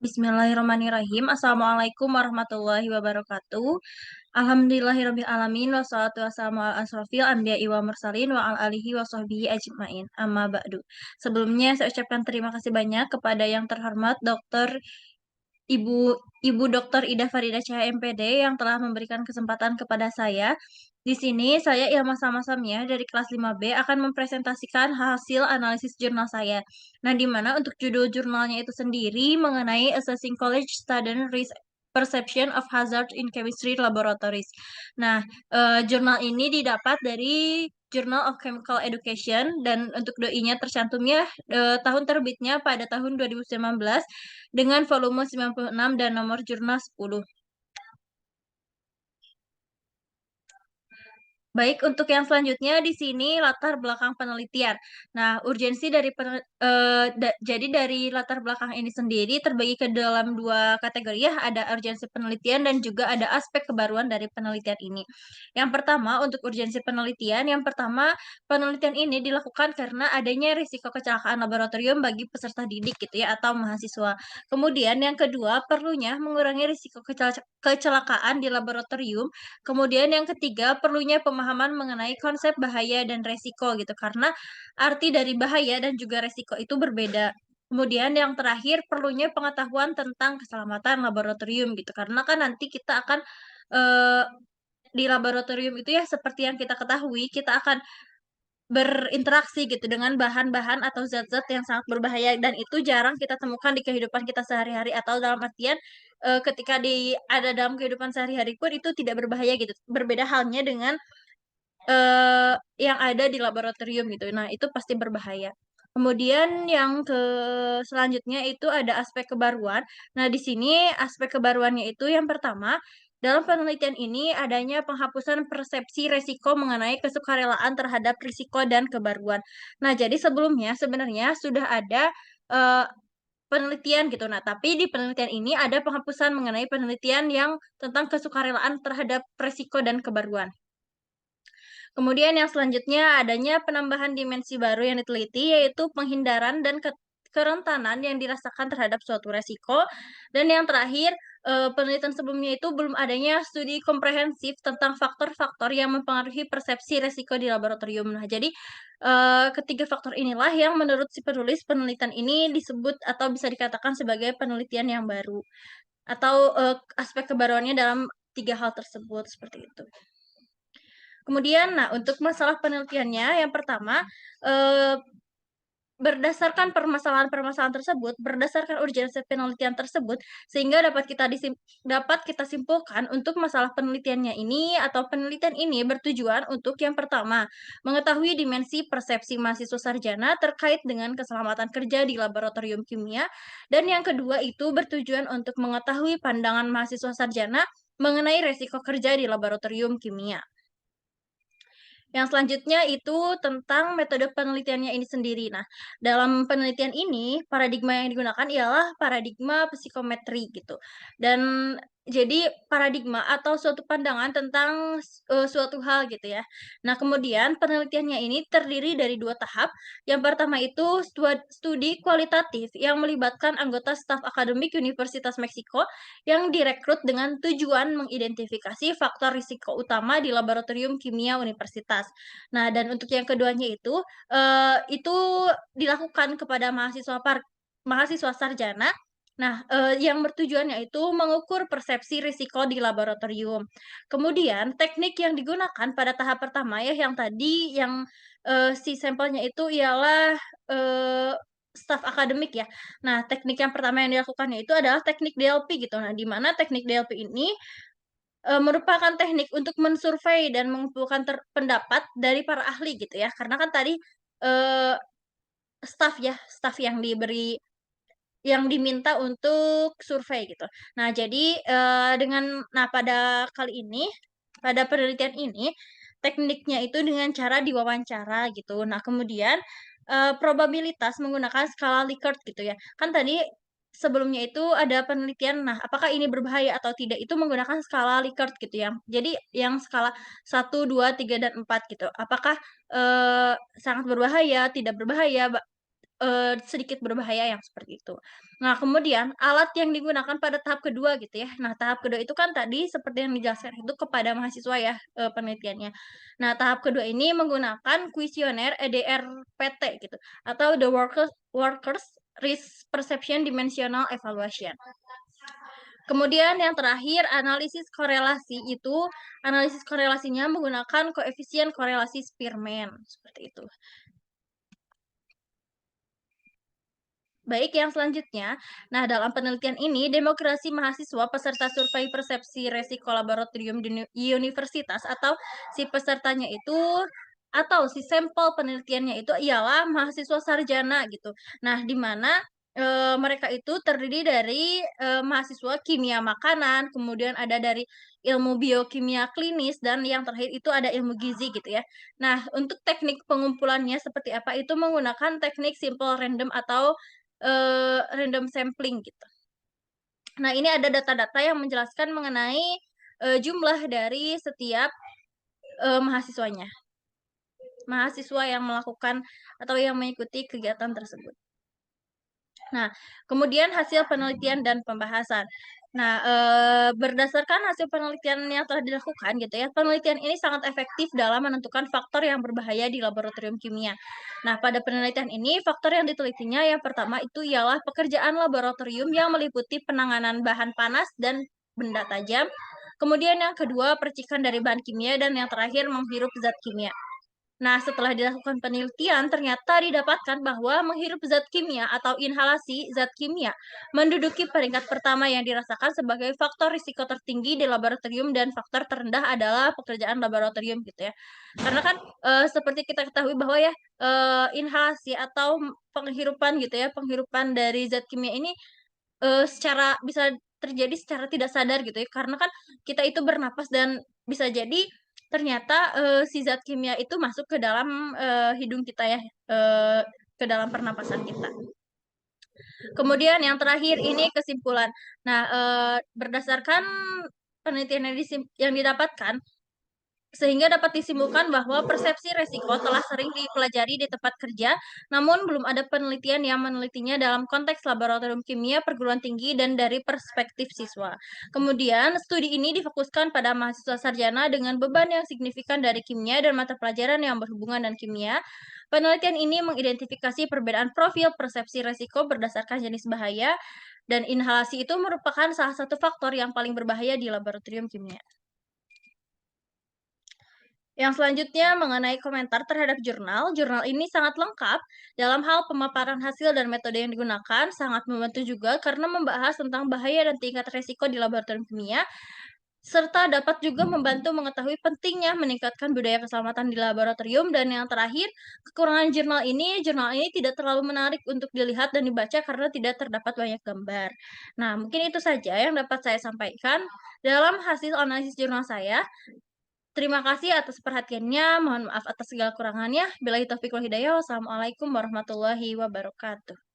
Bismillahirrahmanirrahim. Assalamualaikum warahmatullahi wabarakatuh. Alhamdulillahirabbil alamin wassalatu wassalamu ala asrofil anbiya'i wa mursalin wa ala alihi wa sahbihi ajmain. Amma ba'du. Sebelumnya saya ucapkan terima kasih banyak kepada yang terhormat Ibu Ibu Dr. Ida Farida Cahaya MPD yang telah memberikan kesempatan kepada saya. Di sini saya Ilma Sama-Samia dari kelas 5B akan mempresentasikan hasil analisis jurnal saya. Nah, di mana untuk judul jurnalnya itu sendiri mengenai Assessing College Student Risk Perception of Hazard in Chemistry Laboratories. Nah, jurnal ini didapat dari Journal of Chemical Education dan untuk doi-nya tercantumnya tahun terbitnya pada tahun 2019 dengan volume 96 dan nomor jurnal 10. Baik, untuk yang selanjutnya di sini latar belakang penelitian. Nah, urgensi dari jadi dari latar belakang ini sendiri terbagi ke dalam dua kategori ya, ada urgensi penelitian dan juga ada aspek kebaruan dari penelitian ini. Yang pertama, untuk urgensi penelitian, yang pertama, penelitian ini dilakukan karena adanya risiko kecelakaan laboratorium bagi peserta didik gitu ya atau mahasiswa. Kemudian yang kedua, perlunya mengurangi risiko kecelakaan di laboratorium. Kemudian yang ketiga, perlunya pemahaman mengenai konsep bahaya dan resiko gitu, karena arti dari bahaya dan juga resiko itu berbeda. Kemudian yang terakhir, perlunya pengetahuan tentang keselamatan laboratorium gitu, karena kan nanti kita akan eh, di laboratorium itu ya seperti yang kita ketahui, kita akan berinteraksi gitu dengan bahan-bahan atau zat-zat yang sangat berbahaya dan itu jarang kita temukan di kehidupan kita sehari-hari atau dalam artian, ketika ada dalam kehidupan sehari-hari pun itu tidak berbahaya gitu. Berbeda halnya dengan, yang ada di laboratorium gitu. Nah, itu pasti berbahaya. Kemudian yang selanjutnya itu ada aspek kebaruan. Nah, di sini aspek kebaruannya itu yang pertama, dalam penelitian ini adanya penghapusan persepsi resiko mengenai kesukarelaan terhadap risiko dan kebaruan. Nah, jadi sebelumnya sebenarnya sudah ada, eee, penelitian gitu. Nah, tapi di penelitian ini ada penghapusan mengenai penelitian yang tentang kesukarelaan terhadap resiko dan kebaruan. Kemudian yang selanjutnya adanya penambahan dimensi baru yang diteliti, yaitu penghindaran dan kerentanan yang dirasakan terhadap suatu resiko. Dan yang terakhir, penelitian sebelumnya itu belum adanya studi komprehensif tentang faktor-faktor yang mempengaruhi persepsi resiko di laboratorium. Nah, jadi, ketiga faktor inilah yang menurut si penulis penelitian ini disebut atau bisa dikatakan sebagai penelitian yang baru, atau, aspek kebaruannya dalam 3 hal tersebut, seperti itu. Kemudian, nah untuk masalah penelitiannya, yang pertama, eee, berdasarkan permasalahan-permasalahan tersebut, berdasarkan urgensi penelitian tersebut, sehingga dapat kita simpulkan untuk masalah penelitiannya ini atau penelitian ini bertujuan untuk yang pertama, mengetahui dimensi persepsi mahasiswa sarjana terkait dengan keselamatan kerja di laboratorium kimia, dan yang kedua itu bertujuan untuk mengetahui pandangan mahasiswa sarjana mengenai resiko kerja di laboratorium kimia. Yang selanjutnya itu tentang metode penelitiannya ini sendiri. Nah, dalam penelitian ini, paradigma yang digunakan ialah paradigma psikometri gitu. Dan jadi paradigma atau suatu pandangan tentang suatu hal gitu ya. Nah, kemudian penelitiannya ini terdiri dari dua tahap. Yang pertama itu studi kualitatif yang melibatkan anggota staf akademik Universitas Meksiko yang direkrut dengan tujuan mengidentifikasi faktor risiko utama di laboratorium kimia universitas. Nah, dan untuk yang keduanya itu dilakukan kepada mahasiswa sarjana. Nah, yang bertujuan yaitu mengukur persepsi risiko di laboratorium. Kemudian teknik yang digunakan pada tahap pertama ya, yang tadi si sampelnya itu ialah, eee, staf akademik ya. Nah, teknik yang pertama yang dilakukannya itu adalah teknik DLP gitu. Nah, di mana teknik DLP ini merupakan teknik untuk mensurvei dan mengumpulkan pendapat dari para ahli gitu ya, karena kan tadi, eee, staf yang yang diminta untuk survei gitu. Nah jadi, pada kali ini, pada penelitian ini, tekniknya itu dengan cara diwawancara gitu. Nah kemudian, probabilitas menggunakan skala Likert gitu ya. Kan tadi sebelumnya itu ada penelitian, nah apakah ini berbahaya atau tidak itu menggunakan skala Likert gitu ya. Jadi yang skala 1, 2, 3, dan 4 gitu. Apakah, sangat berbahaya, tidak berbahaya, sedikit berbahaya yang seperti itu. Nah, kemudian alat yang digunakan pada tahap kedua gitu ya. Nah, tahap kedua itu kan tadi seperti yang dijelaskan itu kepada mahasiswa ya, penelitiannya. Nah, tahap kedua ini menggunakan kuesioner EDRPT gitu atau the Workers Risk Perception Dimensional Evaluation. Kemudian yang terakhir analisis korelasi itu, analisis korelasinya menggunakan koefisien korelasi Spearman, seperti itu. Baik, yang selanjutnya. Nah, dalam penelitian ini, demokrasi mahasiswa peserta survei persepsi resiko laboratorium di universitas atau si pesertanya itu atau si sampel penelitiannya itu ialah mahasiswa sarjana gitu. Nah, di mana mereka itu terdiri dari mahasiswa kimia makanan, kemudian ada dari ilmu biokimia klinis, dan yang terakhir itu ada ilmu gizi gitu ya. Nah, untuk teknik pengumpulannya seperti apa itu menggunakan teknik simple random atau random sampling gitu. Nah, ini ada data-data yang menjelaskan mengenai, jumlah dari setiap, mahasiswanya. Mahasiswa yang melakukan atau yang mengikuti kegiatan tersebut. Nah, kemudian hasil penelitian dan pembahasan. Nah, berdasarkan hasil penelitian yang telah dilakukan gitu ya, penelitian ini sangat efektif dalam menentukan faktor yang berbahaya di laboratorium kimia. Nah, pada penelitian ini faktor yang ditelitinya yang pertama itu ialah pekerjaan laboratorium yang meliputi penanganan bahan panas dan benda tajam. Kemudian yang kedua percikan dari bahan kimia dan yang terakhir menghirup zat kimia. Nah, setelah dilakukan penelitian, ternyata didapatkan bahwa menghirup zat kimia atau inhalasi zat kimia menduduki peringkat pertama yang dirasakan sebagai faktor risiko tertinggi di laboratorium dan faktor terendah adalah pekerjaan laboratorium gitu ya. Karena kan seperti kita ketahui bahwa ya inhalasi atau penghirupan gitu ya, penghirupan dari zat kimia ini secara bisa terjadi secara tidak sadar gitu ya, karena kan kita itu bernapas dan bisa jadi ternyata, si zat kimia itu masuk ke dalam, hidung kita ya, ke dalam pernapasan kita. Kemudian yang terakhir ini kesimpulan. Nah, berdasarkan penelitian yang didapatkan, sehingga dapat disimpulkan bahwa persepsi resiko telah sering dipelajari di tempat kerja, namun belum ada penelitian yang menelitinya dalam konteks laboratorium kimia perguruan tinggi dan dari perspektif siswa. Kemudian, studi ini difokuskan pada mahasiswa sarjana dengan beban yang signifikan dari kimia dan mata pelajaran yang berhubungan dengan kimia. Penelitian ini mengidentifikasi perbedaan profil persepsi resiko berdasarkan jenis bahaya, dan inhalasi itu merupakan salah satu faktor yang paling berbahaya di laboratorium kimia. Yang selanjutnya mengenai komentar terhadap jurnal, jurnal ini sangat lengkap dalam hal pemaparan hasil dan metode yang digunakan, sangat membantu juga karena membahas tentang bahaya dan tingkat resiko di laboratorium kimia, serta dapat juga membantu mengetahui pentingnya meningkatkan budaya keselamatan di laboratorium, dan yang terakhir, kekurangan jurnal ini tidak terlalu menarik untuk dilihat dan dibaca karena tidak terdapat banyak gambar. Nah, mungkin itu saja yang dapat saya sampaikan dalam hasil analisis jurnal saya. Terima kasih atas perhatiannya, mohon maaf atas segala kurangannya. Billahi taufiq wal hidayah. Wassalamualaikum warahmatullahi wabarakatuh.